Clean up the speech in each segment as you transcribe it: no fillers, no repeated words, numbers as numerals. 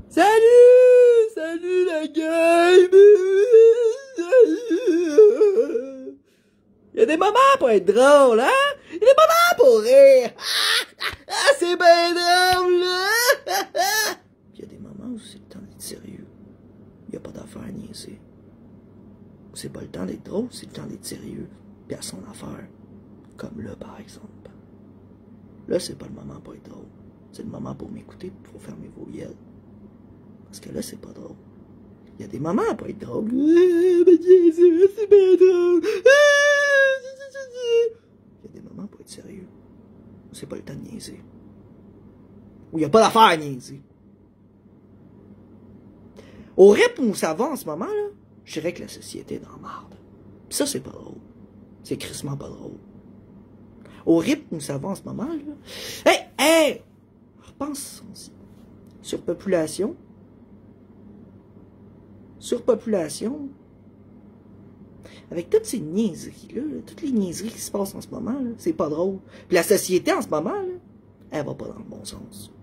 Salut! Salut la game! Il y a des moments pour être drôle, hein? Il y a des moments pour rire! Ah, c'est bien drôle, là! Il y a des moments où c'est le temps d'être sérieux. Il n'y a pas d'affaire à niaiser. C'est pas le temps d'être drôle, c'est le temps d'être sérieux. Puis à son affaire. Comme là, par exemple. Là, c'est pas le moment pour être drôle. C'est le moment pour m'écouter, pour fermer vos gueules. Parce que là, c'est pas drôle. Il y a des moments à pas être drôle. Mais c'est bien drôle. Il y a des moments pour être sérieux. C'est pas le temps de niaiser. Ou il n'y a pas d'affaire à niaiser. Au rythme où ça va en ce moment, là, je dirais que la société est dans la marde. Pis ça, c'est pas drôle. C'est crissement pas drôle. Au rythme où ça va en ce moment, là. Hey! Repensons-y. Surpopulation. Surpopulation. Avec toutes ces niaiseries-là, toutes les niaiseries qui se passent en ce moment, là, c'est pas drôle. Puis la société en ce moment, là, elle va pas dans le bon sens.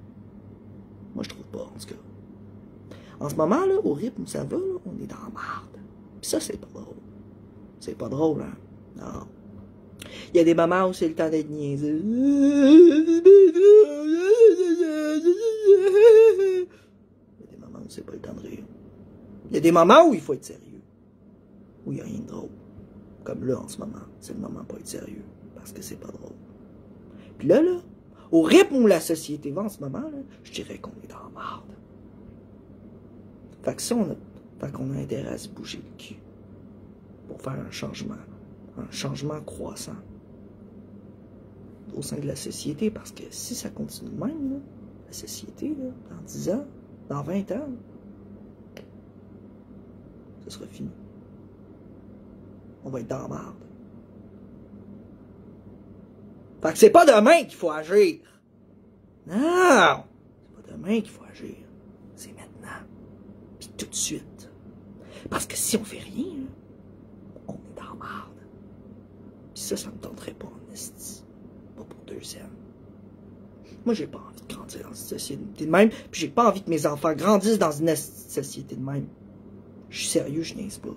Moi, je trouve pas, en tout cas. En ce moment, là, au rythme où ça va, là, on est dans la marde. Puis ça, c'est pas drôle. C'est pas drôle, hein? Non. Il y a des moments où c'est le temps d'être niaisé. Il y a des moments où c'est pas le temps de rire. Il y a des moments où il faut être sérieux. Où il n'y a rien de drôle. Comme là, en ce moment. C'est le moment pour être sérieux. Parce que c'est pas drôle. Puis là, au rythme où la société va en ce moment, là, je dirais qu'on est dans la marde. Fait que ça, fait qu'on a intérêt à se bouger le cul. Pour faire un changement. Un changement croissant. Au sein de la société. Parce que si ça continue de même, là, la société, là, dans 10 ans, dans 20 ans, ce sera fini. On va être dans la marde. Fait que c'est pas demain qu'il faut agir. Non! C'est pas demain qu'il faut agir. C'est maintenant. Puis tout de suite. Parce que si on fait rien, là, on est dans la marde. Puis ça me tenterait pas en esti. Pas pour 2 cents. Moi, j'ai pas envie de grandir dans une société de même. Puis j'ai pas envie que mes enfants grandissent dans une société de même. Je suis sérieux, je niaise pas.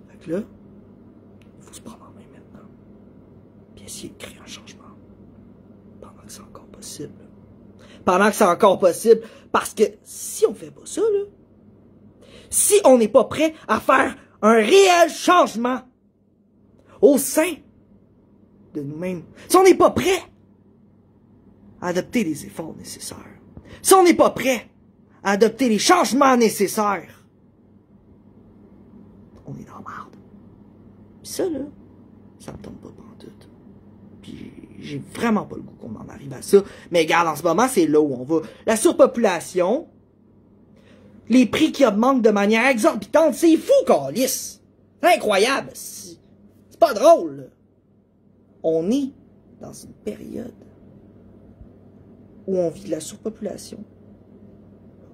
Fait que là, il faut se prendre en main maintenant. Puis essayer de créer un changement. Pendant que c'est encore possible. Pendant que c'est encore possible. Parce que si on fait pas ça, là, si on n'est pas prêt à faire un réel changement au sein de nous-mêmes, si on n'est pas prêt à adopter les efforts nécessaires, si on n'est pas prêt à adopter les changements nécessaires, on est dans la merde. Puis ça, là, ça me tombe pas pantoute. Puis j'ai vraiment pas le goût qu'on en arrive à ça. Mais regarde, en ce moment, c'est là où on va. La surpopulation, les prix qui augmentent de manière exorbitante, c'est fou, câlisse. C'est incroyable. C'est pas drôle, là. On est dans une période où on vit de la surpopulation,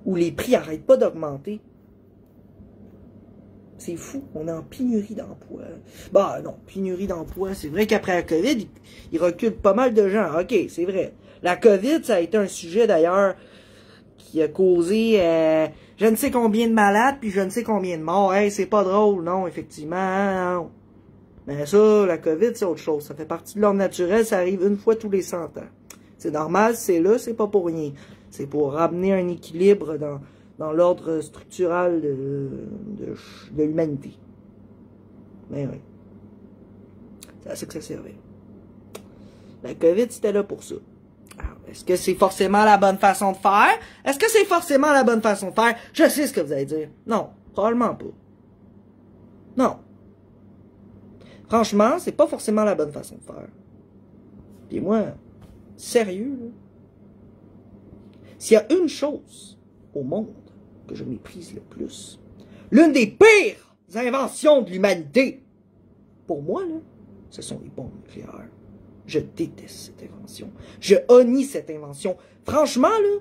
où les prix n'arrêtent pas d'augmenter. C'est fou, on est en pénurie d'emploi. Bah non, pénurie d'emploi, c'est vrai qu'après la COVID, il recule pas mal de gens. Ok, c'est vrai. La COVID, ça a été un sujet d'ailleurs qui a causé je ne sais combien de malades, puis je ne sais combien de morts. Hey, c'est pas drôle, non, effectivement, non. Mais ça, la COVID, c'est autre chose. Ça fait partie de l'ordre naturel, ça arrive une fois tous les 100 ans. C'est normal, c'est là, c'est pas pour rien. C'est pour ramener un équilibre dans l'ordre structural de l'humanité. Mais oui. C'est à ça que ça servait. La COVID, c'était là pour ça. Alors, est-ce que c'est forcément la bonne façon de faire? Est-ce que c'est forcément la bonne façon de faire? Je sais ce que vous allez dire. Non, probablement pas. Non. Franchement, c'est pas forcément la bonne façon de faire. Puis moi, sérieux, là, s'il y a une chose au monde que je méprise le plus, l'une des pires inventions de l'humanité, pour moi, là, ce sont les bombes nucléaires. Je déteste cette invention. Je honnie cette invention. Franchement, là,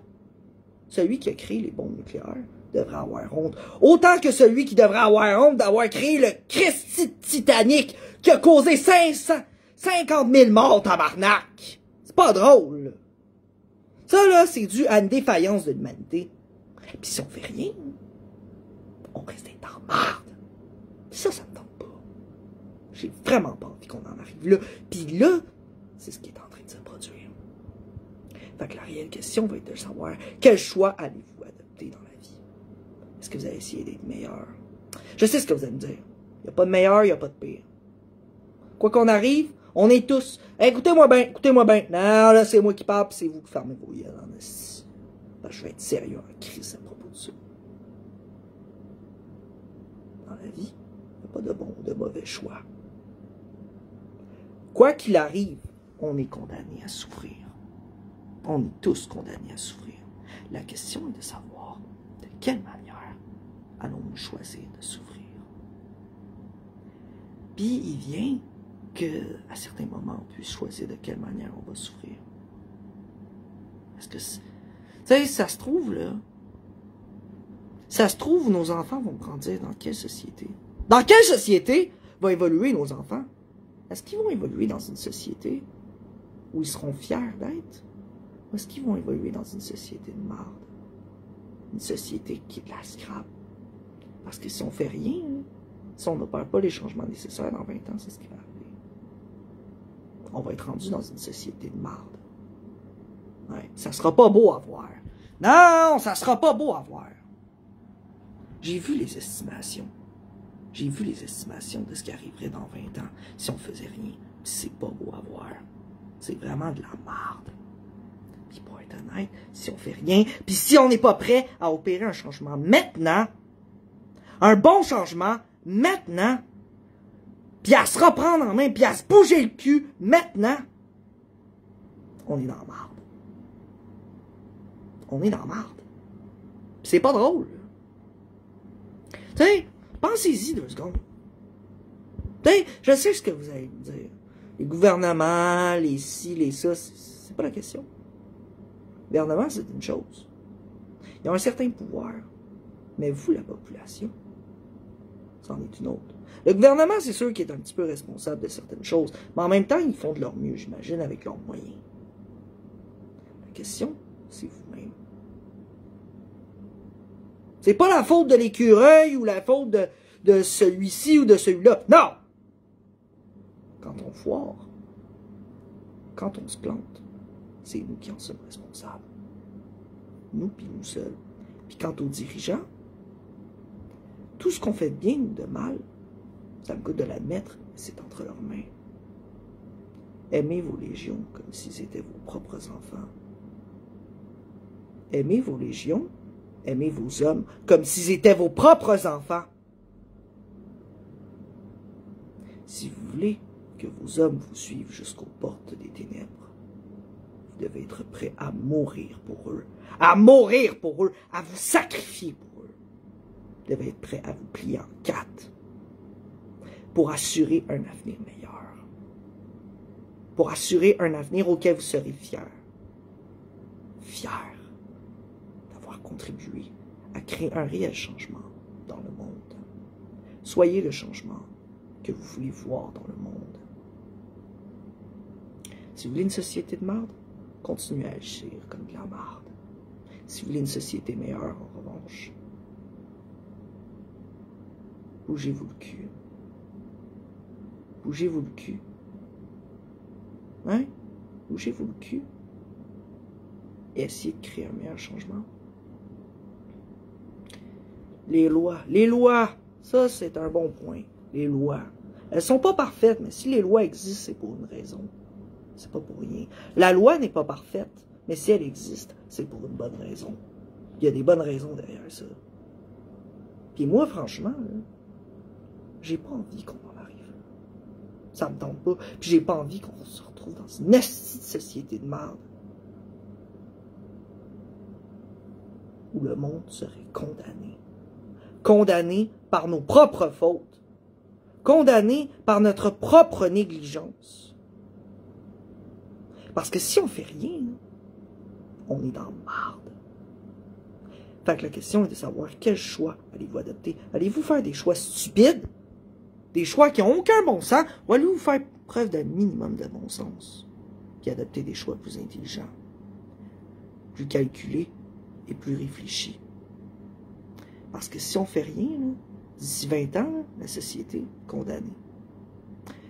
celui qui a créé les bombes nucléaires devrait avoir honte. Autant que celui qui devrait avoir honte d'avoir créé le Christi Titanic qui a causé 50 000 morts, tabarnak. C'est pas drôle. Ça, là, c'est dû à une défaillance de l'humanité. Puis si on fait rien, on reste en marde. Ça me tente pas. J'ai vraiment pas envie qu'on en arrive là. Puis là, c'est ce qui est en train de se produire. Fait que la réelle question va être de savoir quel choix allez-vous adopter dans la vie. Est-ce que vous allez essayer d'être meilleur? Je sais ce que vous allez me dire. Il n'y a pas de meilleur, il n'y a pas de pire. Quoi qu'on arrive, on est tous. Hey, écoutez-moi bien, écoutez-moi bien. Non, là, c'est moi qui parle, puis c'est vous qui fermez vos yeux. Je vais être sérieux en crise à propos de ça. Dans la vie, il n'y a pas de bon ou de mauvais choix. Quoi qu'il arrive, on est condamné à souffrir. On est tous condamnés à souffrir. La question est de savoir de quelle manière allons-nous choisir de souffrir. Puis il vient qu'à certains moments, on puisse choisir de quelle manière on va souffrir. Est-ce que tu sais, ça se trouve, là. Ça se trouve, nos enfants vont grandir dans quelle société? Dans quelle société vont évoluer nos enfants? Est-ce qu'ils vont évoluer dans une société où ils seront fiers d'être? Ou est-ce qu'ils vont évoluer dans une société de marde? Une société qui est de la scrap? Parce que si on fait rien, si on n'opère pas les changements nécessaires dans 20 ans, c'est ce qui va arriver. On va être rendu dans une société de marde. Ouais, ça sera pas beau à voir. Non, ça sera pas beau à voir. J'ai vu les estimations. J'ai vu les estimations de ce qui arriverait dans 20 ans si on faisait rien. Puis c'est pas beau à voir. C'est vraiment de la marde. Puis pour être honnête, si on fait rien, puis si on n'est pas prêt à opérer un changement maintenant, un bon changement maintenant, puis à se reprendre en main, puis à se bouger le cul maintenant, on est dans la marde. On est dans la marde. Puis c'est pas drôle. Tu sais, pensez-y 2 secondes. Tu sais, je sais ce que vous allez me dire. Les gouvernements, les ci, les ça, c'est pas la question. Le gouvernement, c'est une chose. Ils ont un certain pouvoir. Mais vous, la population, c'en est une autre. Le gouvernement, c'est sûr qu'il est un petit peu responsable de certaines choses. Mais en même temps, ils font de leur mieux, j'imagine, avec leurs moyens. La question, c'est vous-même. C'est pas la faute de l'écureuil ou la faute de celui-ci ou de celui-là. Non! Quand on foire, quand on se plante, c'est nous qui en sommes responsables. Nous, puis nous seuls. Puis quant aux dirigeants, tout ce qu'on fait de bien ou de mal, ça me coûte de l'admettre, c'est entre leurs mains. Aimez vos légions comme si c'était vos propres enfants. Aimez vos légions, aimez vos hommes comme s'ils étaient vos propres enfants. Si vous voulez que vos hommes vous suivent jusqu'aux portes des ténèbres, vous devez être prêt à mourir pour eux, à vous sacrifier pour eux. Vous devez être prêt à vous plier en 4 pour assurer un avenir meilleur, pour assurer un avenir auquel vous serez fiers. Fiers d'avoir contribué à créer un réel changement dans le monde. Soyez le changement que vous voulez voir dans le monde. Si vous voulez une société de marde, continuez à agir comme de la marde. Si vous voulez une société meilleure, en revanche, bougez-vous le cul. Bougez-vous le cul. Hein? Bougez-vous le cul. Et essayez de créer un meilleur changement. Les lois, ça c'est un bon point. Les lois, elles sont pas parfaites, mais si les lois existent, c'est pour une raison. C'est pas pour rien. La loi n'est pas parfaite, mais si elle existe, c'est pour une bonne raison. Il y a des bonnes raisons derrière ça. Puis moi, franchement, j'ai pas envie qu'on en arrive. Ça me tente pas. Puis j'ai pas envie qu'on se retrouve dans une nasty société de merde où le monde serait condamné. Condamné par nos propres fautes. Condamné par notre propre négligence. Parce que si on fait rien, on est dans le marde. Fait que la question est de savoir quel choix allez-vous adopter. Allez-vous faire des choix stupides, des choix qui n'ont aucun bon sens, ou allez-vous faire preuve d'un minimum de bon sens, puis adopter des choix plus intelligents? plus calculé et plus réfléchi. Parce que si on fait rien, d'ici 20 ans, là, la société est condamnée.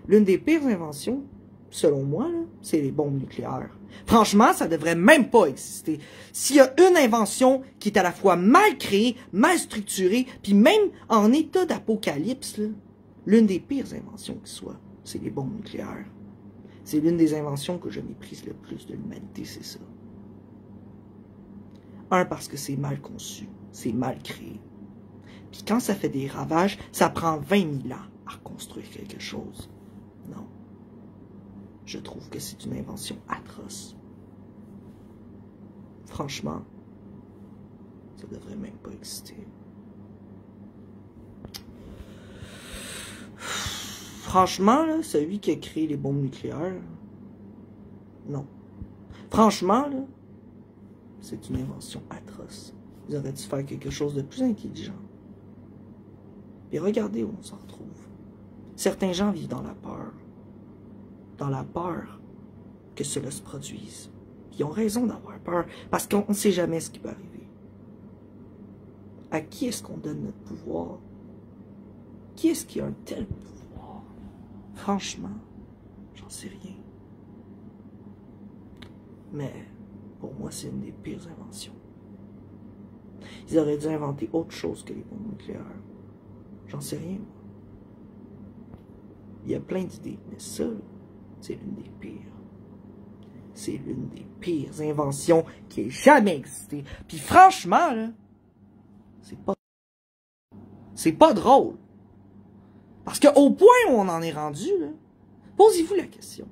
L'une des pires inventions, selon moi, c'est les bombes nucléaires. Franchement, ça devrait même pas exister. S'il y a une invention qui est à la fois mal créée, mal structurée, puis même en état d'apocalypse, l'une des pires inventions qui soit, c'est les bombes nucléaires. C'est l'une des inventions que je méprise le plus de l'humanité, c'est ça. Un, parce que c'est mal conçu, c'est mal créé. Puis quand ça fait des ravages, ça prend 20 000 ans à reconstruire quelque chose. Non. Je trouve que c'est une invention atroce. Franchement, ça devrait même pas exister. Franchement, là, celui qui a créé les bombes nucléaires, non. Franchement, là, c'est une invention atroce. Ils auraient dû faire quelque chose de plus intelligent. Et regardez où on s'en retrouve. Certains gens vivent dans la peur. Dans la peur que cela se produise. Ils ont raison d'avoir peur, parce qu'on ne sait jamais ce qui peut arriver. À qui est-ce qu'on donne notre pouvoir? Qui est-ce qui a un tel pouvoir? Franchement, j'en sais rien. Mais, pour moi, c'est une des pires inventions. Ils auraient dû inventer autre chose que les bombes nucléaires. J'en sais rien, moi. Il y a plein d'idées, mais ça, c'est l'une des pires. C'est l'une des pires inventions qui ait jamais existé. Puis franchement, là, c'est pas drôle. Parce qu'au point où on en est rendu, là, posez-vous la question.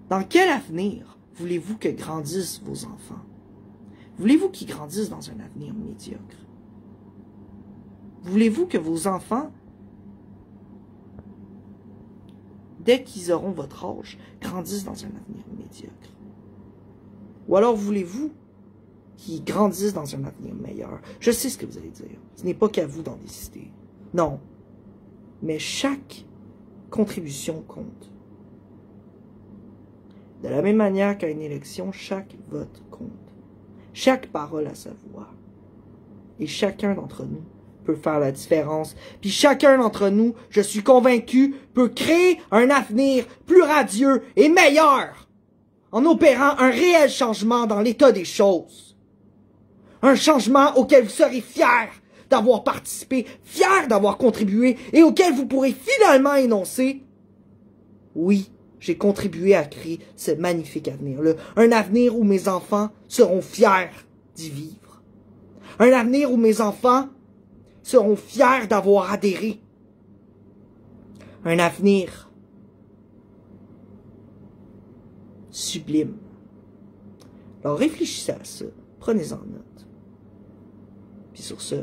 Dans quel avenir voulez-vous que grandissent vos enfants? Voulez-vous qu'ils grandissent dans un avenir médiocre? Voulez-vous que vos enfants, dès qu'ils auront votre âge, grandissent dans un avenir médiocre? Ou alors voulez-vous qu'ils grandissent dans un avenir meilleur? Je sais ce que vous allez dire. Ce n'est pas qu'à vous d'en décider. Non. Mais chaque contribution compte. De la même manière qu'à une élection, chaque vote compte. Chaque parole a sa voix. Et chacun d'entre nous peut faire la différence. Puis chacun d'entre nous, je suis convaincu, peut créer un avenir plus radieux et meilleur en opérant un réel changement dans l'état des choses. Un changement auquel vous serez fiers d'avoir participé, fiers d'avoir contribué et auquel vous pourrez finalement énoncer « Oui, j'ai contribué à créer ce magnifique avenir-là. Un avenir où mes enfants seront fiers d'y vivre. Un avenir où mes enfants seront fiers d'avoir adhéré. Un avenir sublime. » Alors réfléchissez à ça. Prenez-en note. Puis sur ce,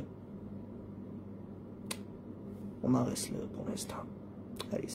on en reste là pour l'instant. Allez.